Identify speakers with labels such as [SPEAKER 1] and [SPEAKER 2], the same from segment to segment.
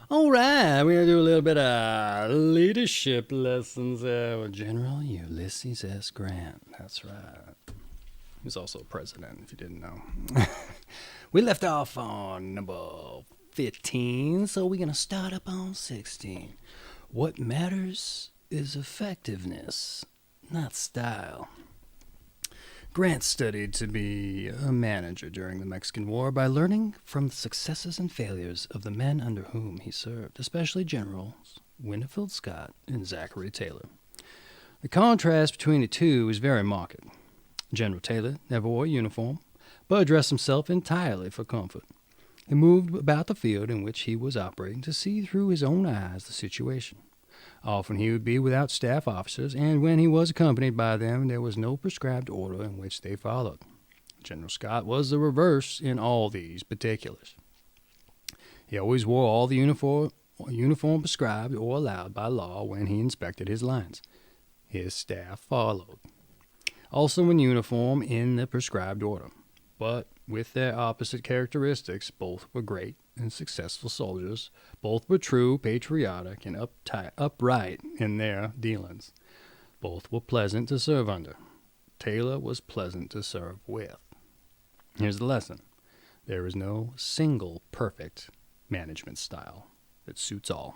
[SPEAKER 1] All right, we're going to do a little bit of leadership lessons with General Ulysses S. Grant. That's right. He's also president, if you didn't know. We left off on number 15, so we're going to start up on 16. What matters is effectiveness, not style. Grant studied to be a manager during the Mexican War by learning from the successes and failures of the men under whom he served, especially Generals Winfield Scott and Zachary Taylor. The contrast between the two is very marked. General Taylor never wore a uniform, but dressed himself entirely for comfort. He moved about the field in which he was operating to see through his own eyes the situation. Often he would be without staff officers, and when he was accompanied by them, there was no prescribed order in which they followed. General Scott was the reverse in all these particulars. He always wore all the uniform prescribed or allowed by law when he inspected his lines. His staff followed. Also in uniform in the prescribed order. But with their opposite characteristics, both were great and successful soldiers. Both were true, patriotic, and upright in their dealings. Both were pleasant to serve under. Taylor was pleasant to serve with. Here's the lesson. There is no single perfect management style that suits all.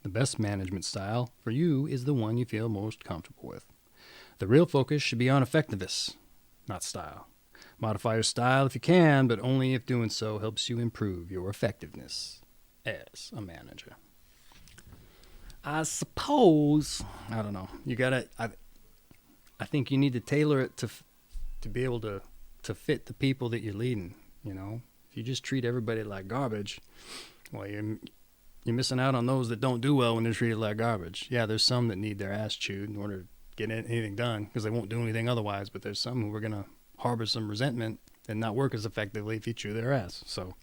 [SPEAKER 1] The best management style for you is the one you feel most comfortable with. The real focus should be on effectiveness, not style. Modify your style if you can, but only if doing so helps you improve your effectiveness as a manager. I suppose, I don't know, I think you need to tailor it to be able to fit the people that you're leading, you know. If you just treat everybody like garbage, well, you're missing out on those that don't do well when they're treated like garbage. Yeah, there's some that need their ass chewed in order to get anything done because they won't do anything otherwise, but there's some who are going to harbor some resentment and not work as effectively if you chew their ass. So,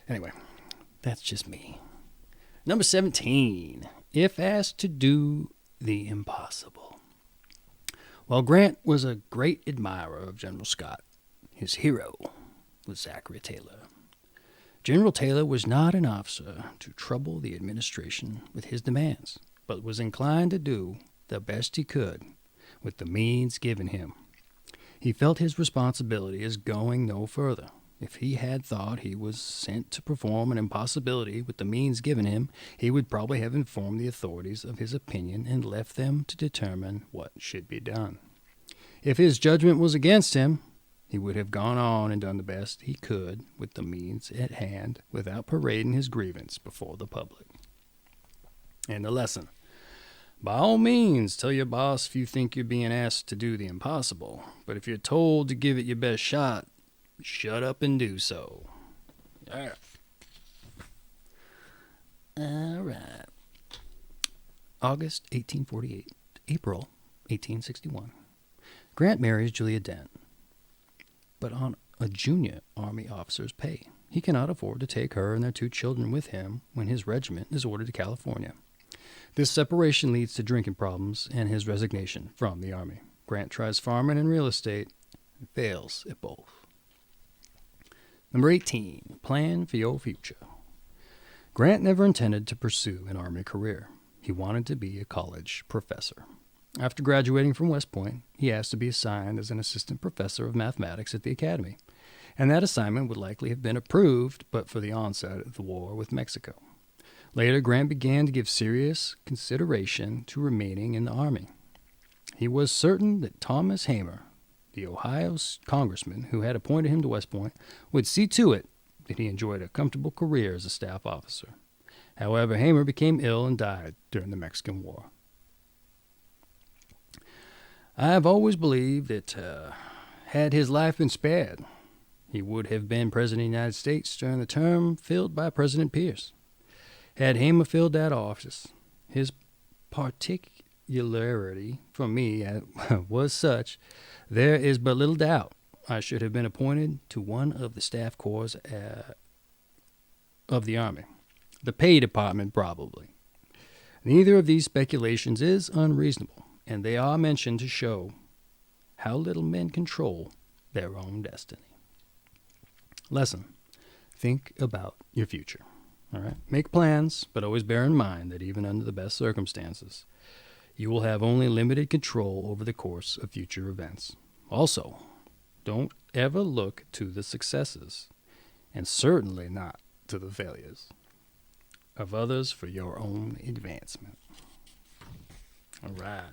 [SPEAKER 1] anyway, that's just me. Number 17. If asked to do the impossible. While Grant was a great admirer of General Scott, his hero was Zachary Taylor. General Taylor was not an officer to trouble the administration with his demands, but was inclined to do the best he could with the means given him. He felt his responsibility as going no further. If he had thought he was sent to perform an impossibility with the means given him, he would probably have informed the authorities of his opinion and left them to determine what should be done. If his judgment was against him, he would have gone on and done the best he could with the means at hand without parading his grievance before the public. And the lesson. By all means, tell your boss if you think you're being asked to do the impossible. But if you're told to give it your best shot, shut up and do so. Yeah. All right. August 1848, April 1861. Grant marries Julia Dent, but on a junior Army officer's pay. He cannot afford to take her and their 2 children with him when his regiment is ordered to California. This separation leads to drinking problems and his resignation from the Army. Grant tries farming and real estate and fails at both. Number 18. Plan for your future. Grant never intended to pursue an Army career. He wanted to be a college professor. After graduating from West Point, he asked to be assigned as an assistant professor of mathematics at the academy, and that assignment would likely have been approved but for the onset of the war with Mexico. Later, Grant began to give serious consideration to remaining in the Army. He was certain that Thomas Hamer, the Ohio congressman who had appointed him to West Point, would see to it that he enjoyed a comfortable career as a staff officer. However, Hamer became ill and died during the Mexican War. I have always believed that had his life been spared, he would have been President of the United States during the term filled by President Pierce. Had Hamer filled that office, his particularity from me was such, there is but little doubt I should have been appointed to one of the staff corps of the Army. The pay department, probably. Neither of these speculations is unreasonable, and they are mentioned to show how little men control their own destiny. Lesson. Think about your future. All right. Make plans, but always bear in mind that even under the best circumstances, you will have only limited control over the course of future events. Also, don't ever look to the successes, and certainly not to the failures, of others for your own advancement. All right.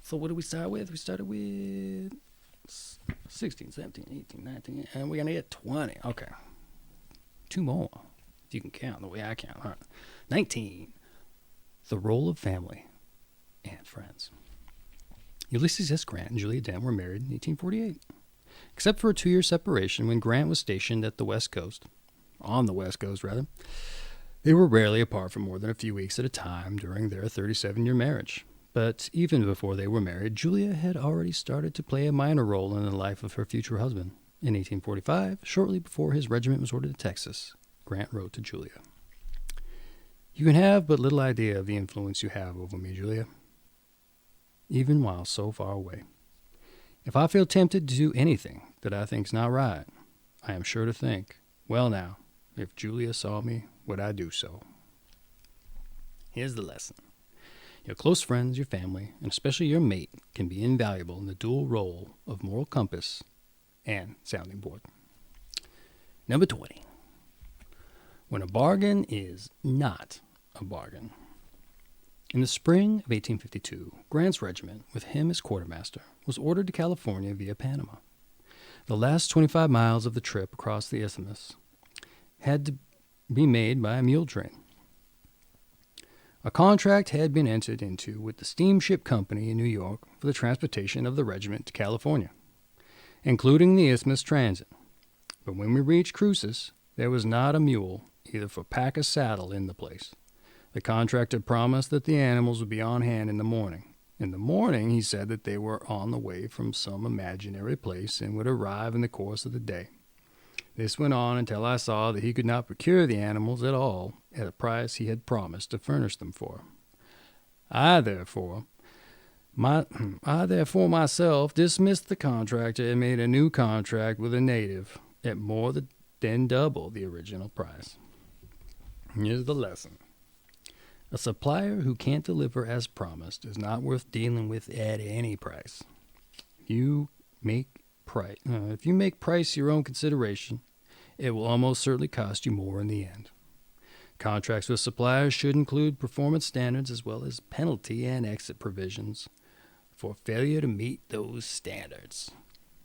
[SPEAKER 1] So what did we start with? We started with 16, 17, 18, 19, and we're going to get 20. Okay. 2 more, if you can count the way I count. All right. 19. The role of family and friends. Ulysses S. Grant and Julia Dent were married in 1848. Except for a 2-year separation when Grant was stationed at the West Coast, on the West Coast rather, they were rarely apart for more than a few weeks at a time during their 37-year marriage. But even before they were married, Julia had already started to play a minor role in the life of her future husband. In 1845, shortly before his regiment was ordered to Texas, Grant wrote to Julia, "You can have but little idea of the influence you have over me, Julia, even while so far away. If I feel tempted to do anything that I think's not right, I am sure to think, well now, if Julia saw me, would I do so?" Here's the lesson. Your close friends, your family, and especially your mate can be invaluable in the dual role of moral compass and sounding board. Number 20. When a bargain is not a bargain. In the spring of 1852, Grant's regiment, with him as quartermaster, was ordered to California via Panama. The last 25 miles of the trip across the isthmus had to be made by a mule train. A contract had been entered into with the steamship company in New York for the transportation of the regiment to California, including the isthmus transit. But when we reached Cruces, there was not a mule, either for pack or saddle, in the place. The contractor promised that the animals would be on hand in the morning. In the morning, he said that they were on the way from some imaginary place and would arrive in the course of the day. This went on until I saw that he could not procure the animals at all at a price he had promised to furnish them for. I therefore myself dismissed the contractor and made a new contract with a native at more than double the original price. Here's the lesson. A supplier who can't deliver as promised is not worth dealing with at any price. If you make price your own consideration, it will almost certainly cost you more in the end. Contracts with suppliers should include performance standards as well as penalty and exit provisions for failure to meet those standards.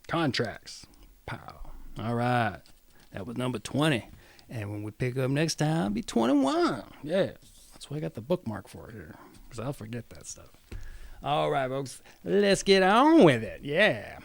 [SPEAKER 1] Contracts. Pow. All right. That was number 20. And when we pick up next time, it'll be 21. Yeah. That's why I got the bookmark for it here, because I'll forget that stuff. All right, folks. Let's get on with it. Yeah.